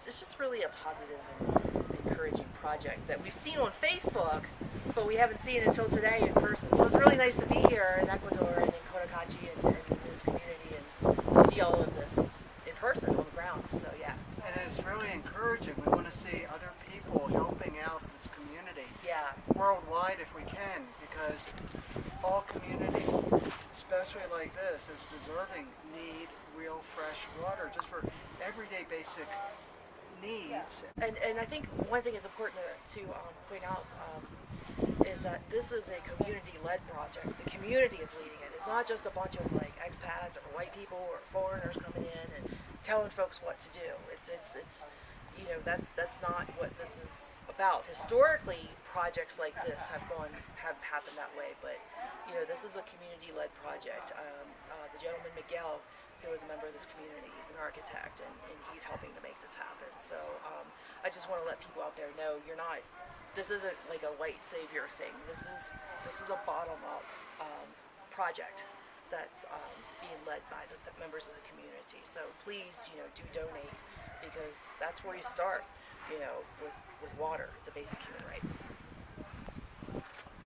it's just really a positive and encouraging project that we've seen on Facebook, but we haven't seen it until today in person. So it's really nice to be here in Ecuador and in Cotacachi and in this community and see all of this in person on the ground. So yeah. And it's really encouraging. We want to see other people helping out this community Yeah. worldwide if we can, because all communities, especially like this, is deserving, need real fresh water just for everyday basic needs. And I think one thing is important to point out is that this is a community-led project. The community is leading it. It's not just a bunch of like expats or white people or foreigners coming in and telling folks what to do. It's you know, that's not what this is about. Historically, projects like this have happened that way, but you know, this is a community-led project. The gentleman Miguel, who is a member of this community, he's an architect, and he's helping to make this happen. So I just want to let people out there know this isn't like a white savior thing. This is a bottom-up project that's being led by the members of the community. So please, you know, do donate, because that's where you start, you know, with water. It's a basic human right.